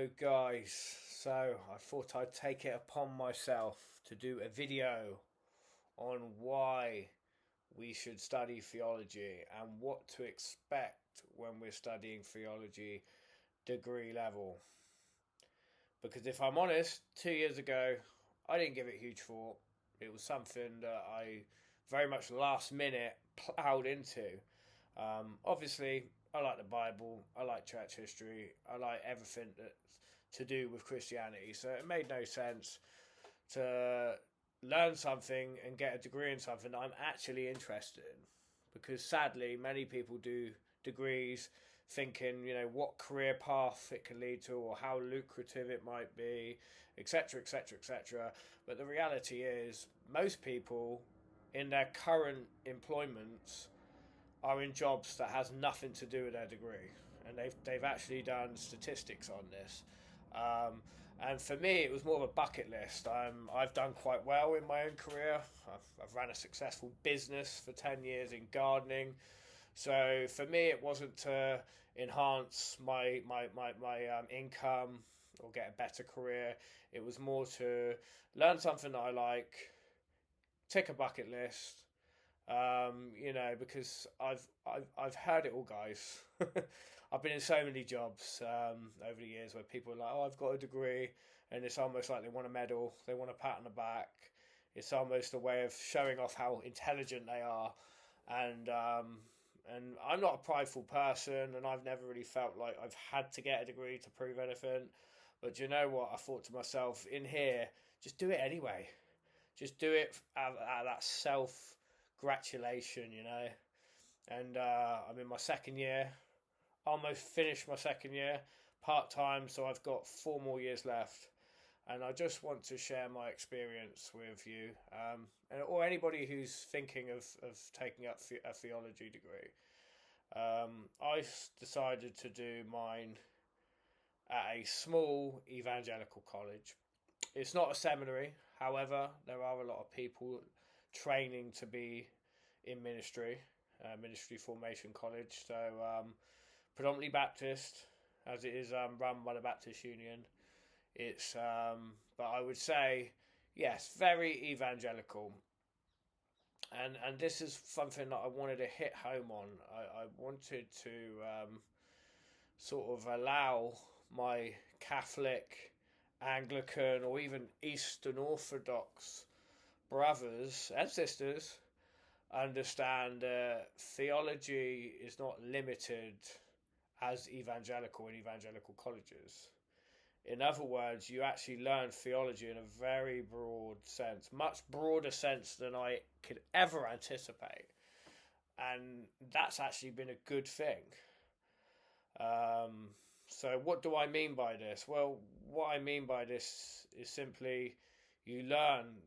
Hello guys, so I thought I'd take it upon myself to do a video on why we should study theology and what to expect when we're studying theology degree level. Because if I'm honest, 2 years ago I didn't give it huge thought. It was something that I very much last minute ploughed into. Obviously, I like the Bible, I like church history, I like everything that's to do with Christianity. So it made no sense to learn something and get a degree in something that I'm actually interested in. Because sadly, many people do degrees thinking, what career path it can lead to or how lucrative it might be, etc., etc., etc. But the reality is, most people in their current employments are in jobs that has nothing to do with their degree, and they've actually done statistics on this. Um, and for me, it was more of a bucket list. I've done quite well in my own career. I've ran a successful business for 10 years in gardening. So for me, it wasn't to enhance my income or get a better career. It was more to learn something that I like, tick a bucket list, because I've heard it all, guys. I've been in so many jobs over the years where people are like, "Oh, I've got a degree," and it's almost like they want a medal, they want a pat on the back. It's almost a way of showing off how intelligent they are, and and I'm not a prideful person, and I've never really felt like I've had to get a degree to prove anything. But do you know what? I thought to myself, in here, just do it anyway. Just do it out of that self gratulation. And I'm in my second year, almost finished my second year, part time, so I've got 4 more years left. And I just want to share my experience with you, or anybody who's thinking of taking up a theology degree. I decided to do mine at a small evangelical college. It's not a seminary, however, there are a lot of people training to be in ministry, ministry formation college. So predominantly Baptist, as it is run by the Baptist Union. It's but I would say, yes, very evangelical. And this is something that I wanted to hit home on. I wanted to sort of allow my Catholic, Anglican, or even Eastern Orthodox brothers and sisters understand theology is not limited as evangelical in evangelical colleges. In other words, you actually learn theology in a very broad sense, much broader sense than I could ever anticipate. And that's actually been a good thing. So what do I mean by this? Well, what I mean by this is simply you learn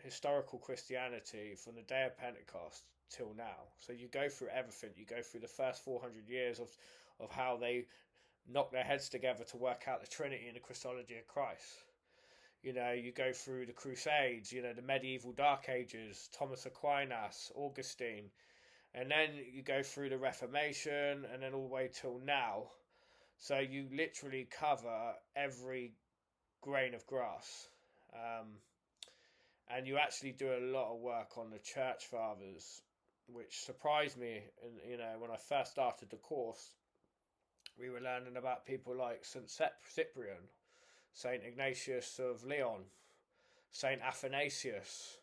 historical Christianity from the day of Pentecost till now. So you go through everything. You go through the first 400 years of how they knock their heads together to work out the Trinity and the Christology of Christ. You go through the Crusades, the medieval Dark Ages, Thomas Aquinas, Augustine, and then you go through the Reformation, and then all the way till now. So you literally cover every grain of grass. And you actually do a lot of work on the church fathers, which surprised me. And when I first started the course, we were learning about people like St. Cyprian, St. Ignatius of Leon, St. Athanasius,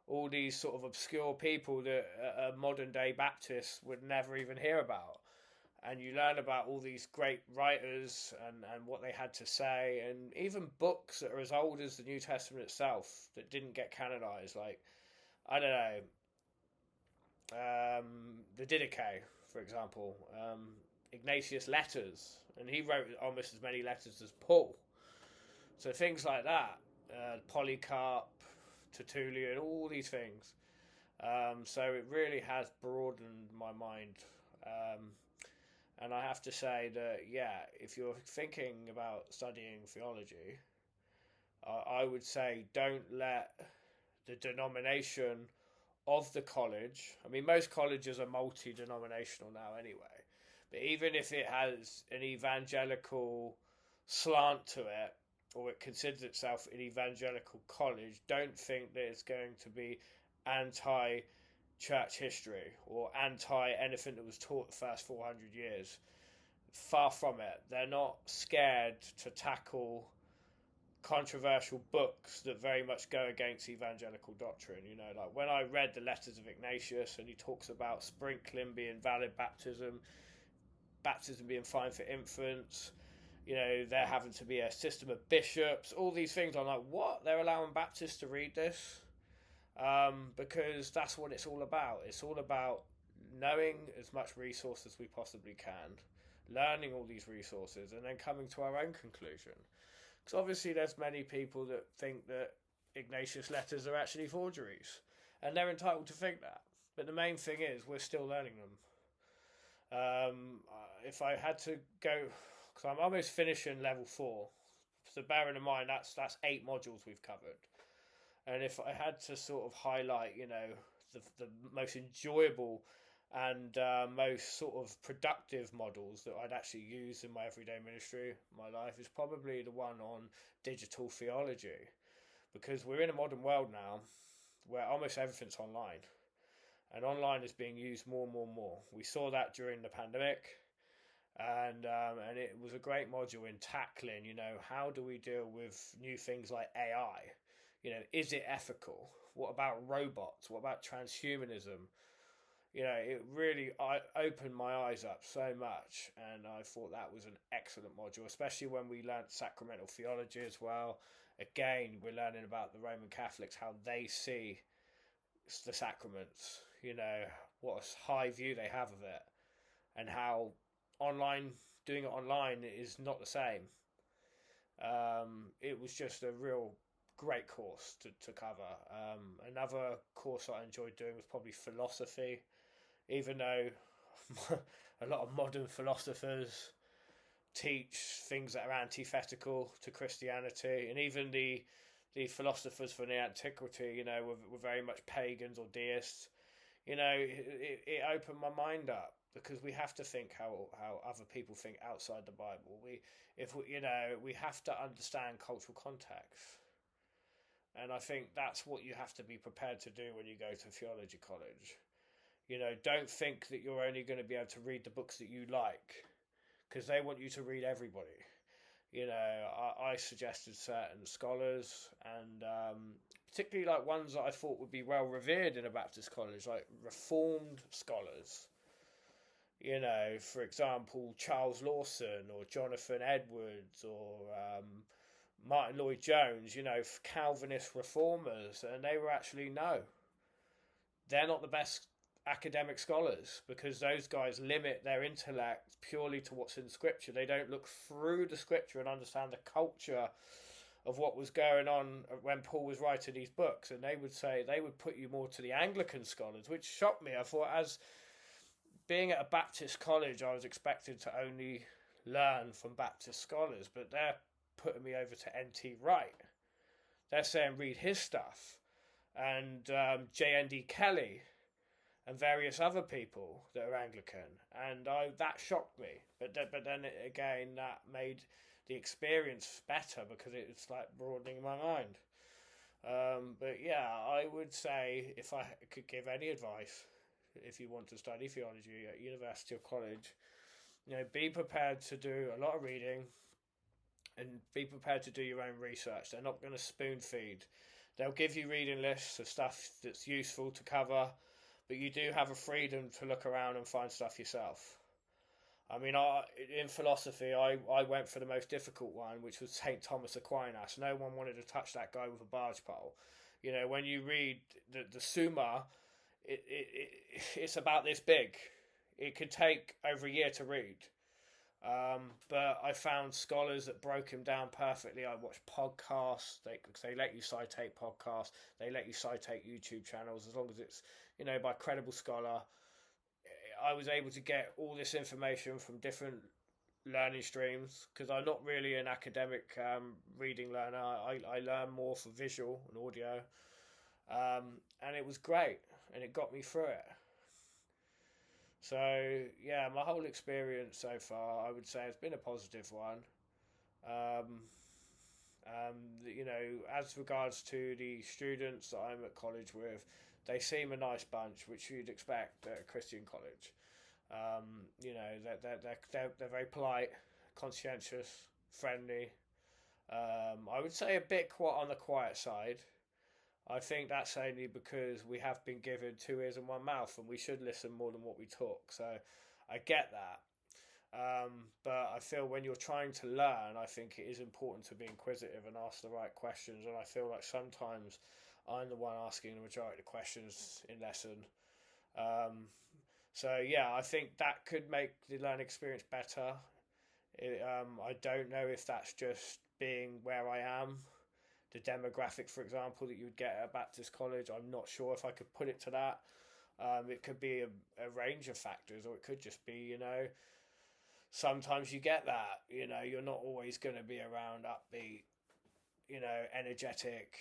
all these sort of obscure people that a modern day Baptist would never even hear about. And you learn about all these great writers and what they had to say, and even books that are as old as the New Testament itself that didn't get canonized, like, I don't know, the Didache, for example, Ignatius' letters, and he wrote almost as many letters as Paul. So things like that, Polycarp, Tertullian, all these things. So it really has broadened my mind. And I have to say that, yeah, if you're thinking about studying theology, I would say don't let the denomination of the college. I mean, most colleges are multi-denominational now anyway. But even if it has an evangelical slant to it, or it considers itself an evangelical college, don't think that it's going to be anti church history or anti anything that was taught the first 400 years. Far from it. They're not scared to tackle controversial books that very much go against evangelical doctrine. You know, like when I read the letters of Ignatius and he talks about sprinkling being valid baptism being fine for infants, you know, there having to be a system of bishops, all these things. I'm like, what? They're allowing Baptists to read this? Because that's what it's all about. It's all about knowing as much resource as we possibly can, learning all these resources, and then coming to our own conclusion. Because obviously there's many people that think that Ignatius letters are actually forgeries, and they're entitled to think that. But the main thing is we're still learning them. If I had to go, because I'm almost finishing level 4, so bearing in mind that's 8 modules we've covered, and if I had to sort of highlight, you know, the most enjoyable and most sort of productive models that I'd actually use in my everyday ministry, my life, is probably the one on digital theology, because we're in a modern world now where almost everything's online, and online is being used more and more and more. We saw that during the pandemic, and it was a great module in tackling, you know, how do we deal with new things like AI? You know, is it ethical? What about robots? What about transhumanism? You know, it really opened my eyes up so much, and I thought that was an excellent module, especially when we learned sacramental theology as well. Again, we're learning about the Roman Catholics, how they see the sacraments, you know, what a high view they have of it, and how doing it online is not the same. It was just a real great course to cover. Another course I enjoyed doing was probably philosophy, even though a lot of modern philosophers teach things that are antithetical to Christianity, and even the philosophers from the antiquity, you know, were very much pagans or deists. You know, it opened my mind up, because we have to think how other people think outside the Bible. We have to understand cultural context. And I think that's what you have to be prepared to do when you go to theology college. You know, don't think that you're only going to be able to read the books that you like, because they want you to read everybody. You know, I suggested certain scholars, and particularly like ones that I thought would be well revered in a Baptist college, like Reformed scholars. You know, for example, Charles Lawson or Jonathan Edwards or Martin Lloyd-Jones, you know, Calvinist reformers, and they were actually, no, they're not the best academic scholars, because those guys limit their intellect purely to what's in Scripture. They don't look through the Scripture and understand the culture of what was going on when Paul was writing these books, and they would put you more to the Anglican scholars, which shocked me. I thought, as being at a Baptist college, I was expected to only learn from Baptist scholars, but they're putting me over to N.T. Wright. They're saying read his stuff, and J.N.D. Kelly, and various other people that are Anglican, and that shocked me. But then again, that made the experience better, because it's like broadening my mind. But yeah, I would say, if I could give any advice, if you want to study theology at university or college, you know, be prepared to do a lot of reading, and be prepared to do your own research. They're not going to spoon feed. They'll give you reading lists of stuff that's useful to cover, but you do have a freedom to look around and find stuff yourself. I mean, in philosophy, I went for the most difficult one, which was St. Thomas Aquinas. No one wanted to touch that guy with a barge pole. You know, when you read the Summa, it's about this big. It could take over a year to read. But I found scholars that broke him down perfectly. I watched podcasts. They let you citate podcasts. They let you citate YouTube channels, as long as it's, you know, by a credible scholar. I was able to get all this information from different learning streams, because I'm not really an academic reading learner. I learn more for visual and audio. And it was great, and it got me through it. So yeah, my whole experience so far, I would say, it's been a positive one. Um, as regards to the students that I'm at college with, they seem a nice bunch, which you'd expect at a Christian college. They're very polite, conscientious, friendly. I would say a bit on the quiet side. I think that's only because we have been given two ears and one mouth, and we should listen more than what we talk. So I get that. But I feel when you're trying to learn, I think it is important to be inquisitive and ask the right questions. And I feel like sometimes I'm the one asking the majority of the questions in lesson. Um, so yeah, I think that could make the learning experience better. I don't know if that's just being where I am, the demographic, for example, that you would get at a Baptist college. I'm not sure if I could put it to that. It could be a range of factors, or it could just be, sometimes you get that, you're not always going to be around upbeat, energetic,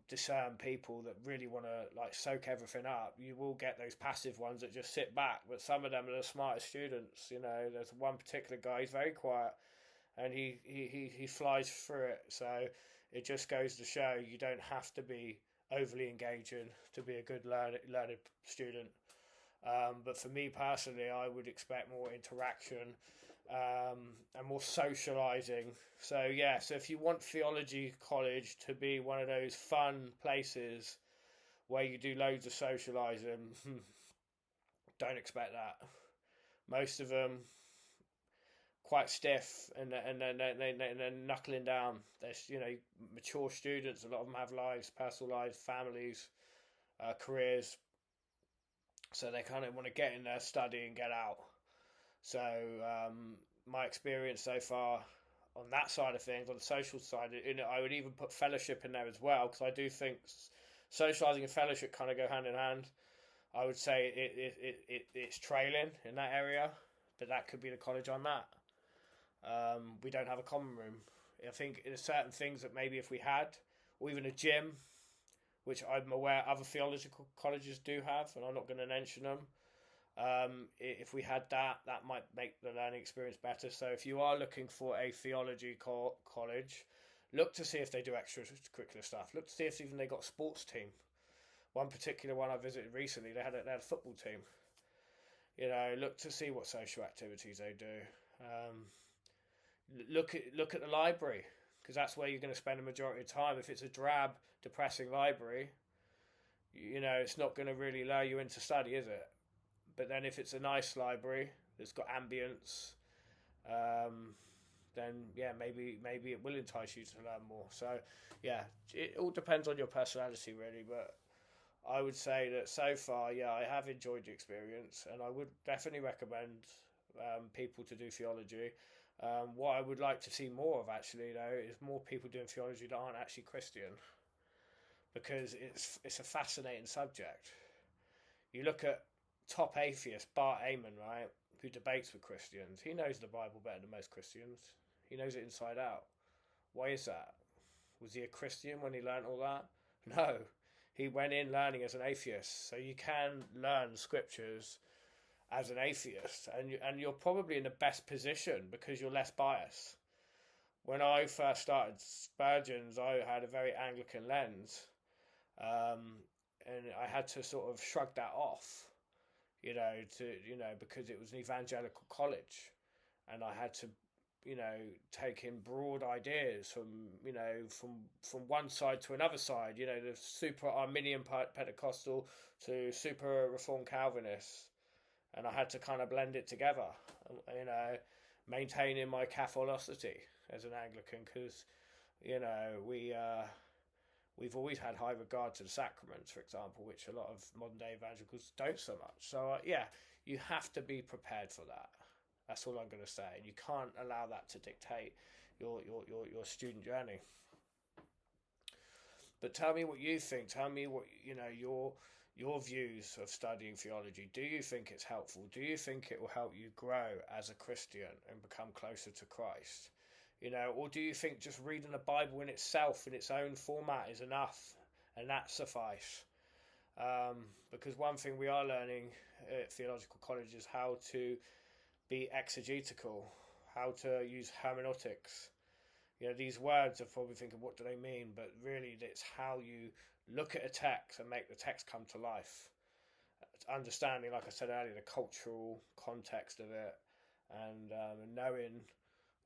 discern people that really want to like soak everything up. You will get those passive ones that just sit back, but some of them are the smartest students. There's one particular guy, he's very quiet, and he flies through it. So it just goes to show you don't have to be overly engaging to be a good learned student. But for me personally, I would expect more interaction, and more socialising. So yeah, so if you want theology college to be one of those fun places where you do loads of socialising, don't expect that. Most of them quite stiff, and then knuckling down. There's mature students. A lot of them have lives, personal lives, families, careers. So they kind of want to get in there, study, and get out. So my experience so far on that side of things, on the social side, I would even put fellowship in there as well, because I do think socialising and fellowship kind of go hand in hand. I would say it's trailing in that area, but that could be the college on that. We don't have a common room. I think there's certain things that maybe if we had, or even a gym, which I'm aware other theological colleges do have, and I'm not going to mention them. If we had that, that might make the learning experience better. So if you are looking for a theology college, look to see if they do extracurricular stuff. Look to see if even they got a sports team. One particular one I visited recently, they had a football team. Look to see what social activities they do. Look at the library, because that's where you're going to spend the majority of time. If it's a drab, depressing library, it's not going to really allow you into study, is it? But then if it's a nice library that's got ambience, then yeah, maybe it will entice you to learn more. So yeah, it all depends on your personality really. But I would say that so far, yeah, I have enjoyed the experience, and I would definitely recommend people to do theology. What I would like to see more of, actually, though, is more people doing theology that aren't actually Christian, because it's a fascinating subject. You look at top atheist Bart Eamon, right, who debates with Christians. He knows the Bible better than most Christians. He knows it inside out. Why is that? Was he a Christian when he learnt all that? No. He went in learning as an atheist. So you can learn scriptures as an atheist, and you're probably in the best position because you're less biased. When I first started Spurgeon's, I had a very Anglican lens, and I had to sort of shrug that off, because it was an evangelical college, and I had to, take in broad ideas from one side to another side, the super Arminian Pentecostal to super Reformed Calvinist, and I had to kind of blend it together, maintaining my Catholicity as an Anglican, because we've always had high regard to the sacraments, for example, which a lot of modern day evangelicals don't so much. So yeah, you have to be prepared for that. That's all I'm going to say. And you can't allow that to dictate your student journey. But tell me what you think. Tell me what your views of studying theology. Do you think it's helpful? Do you think it will help you grow as a Christian and become closer to Christ? Or do you think just reading the Bible in itself, in its own format, is enough and that suffice? Because one thing we are learning at theological college is how to be exegetical, how to use hermeneutics. These words are probably thinking, what do they mean? But really, it's how you look at a text and make the text come to life. It's understanding, like I said earlier, the cultural context of it, and knowing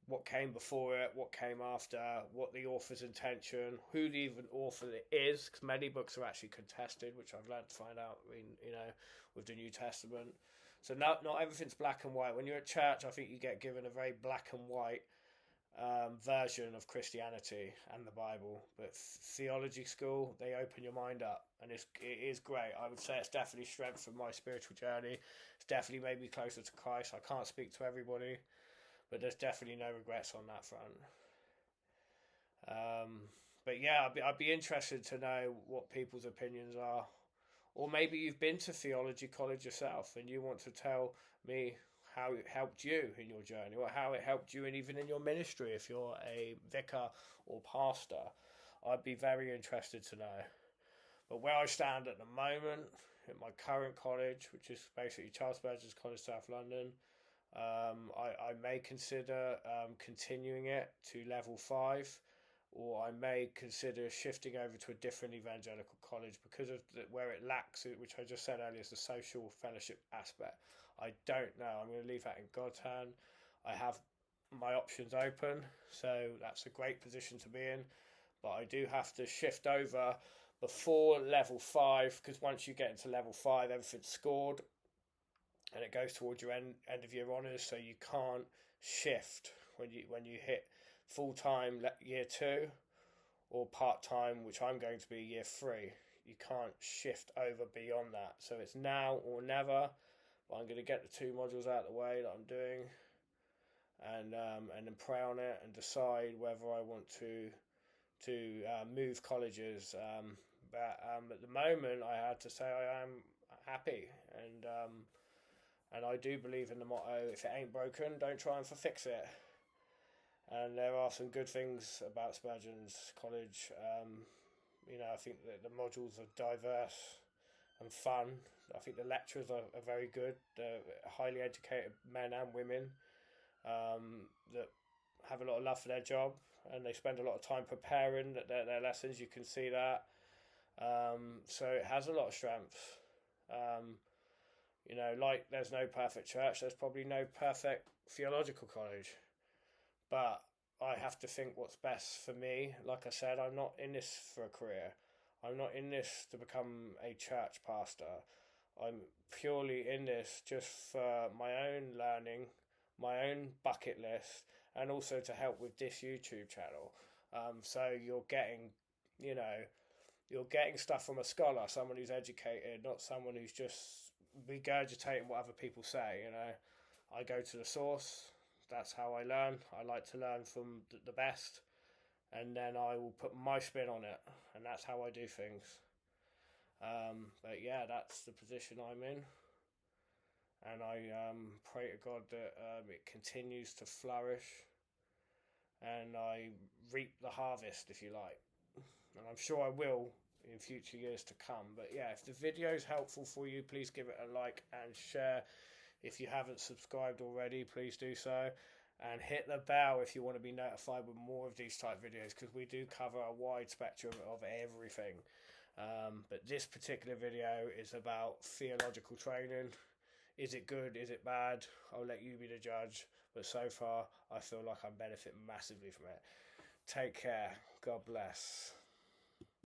what came before it, what came after, what the author's intention, who the even author is, because many books are actually contested, which I've learned to find out, with the New Testament. So not everything's black and white. When you're at church, I think you get given a very black and white version of Christianity and the Bible. But theology school, they open your mind up, and it is great. I would say it's definitely strengthened my spiritual journey. It's definitely made me closer to Christ. I can't speak to everybody, but there's definitely no regrets on that front. But yeah, I'd be interested to know what people's opinions are. Or maybe you've been to theology college yourself and you want to tell me how it helped you in your journey, or how it helped you even in your ministry if you're a vicar or pastor. I'd be very interested to know. But where I stand at the moment, at my current college, which is basically Charles Spurgeon's College, South London, I may consider continuing it to level 5, or I may consider shifting over to a different evangelical college because of where it lacks, which I just said earlier, is the social fellowship aspect. I don't know. I'm going to leave that in God's hand. I have my options open, so that's a great position to be in. But I do have to shift over before level 5, because once you get into level 5, everything's scored, and it goes towards your end of year honours, so you can't shift when you hit full time year 2 or part time, which I'm going to be year 3. You can't shift over beyond that, so it's now or never. But I'm going to get the 2 modules out of the way that I'm doing, and then pray on it and decide whether I want to move colleges. But at the moment, I had to say I am happy, and I do believe in the motto: if it ain't broken, don't try and fix it. And there are some good things about Spurgeon's College. I think that the modules are diverse and fun. I think the lecturers are very good. They're highly educated men and women that have a lot of love for their job, and they spend a lot of time preparing their lessons. You can see that. So it has a lot of strength. Like there's no perfect church, there's probably no perfect theological college. But I have to think what's best for me. Like I said, I'm not in this for a career. I'm not in this to become a church pastor. I'm purely in this just for my own learning, my own bucket list, and also to help with this YouTube channel. So you're getting stuff from a scholar, someone who's educated, not someone who's just regurgitating what other people say. I go to the source. That's how I learn. I like to learn from the best, and then I will put my spin on it, and that's how I do things. But yeah, that's the position I'm in, and I pray to God that it continues to flourish, and I reap the harvest, if you like. And I'm sure I will in future years to come. But yeah, if the video is helpful for you, please give it a like and share. If you haven't subscribed already, please do so. And hit the bell if you want to be notified with more of these type videos, because we do cover a wide spectrum of everything. But this particular video is about theological training. Is it good? Is it bad? I'll let you be the judge. But so far, I feel like I'm benefiting massively from it. Take care. God bless.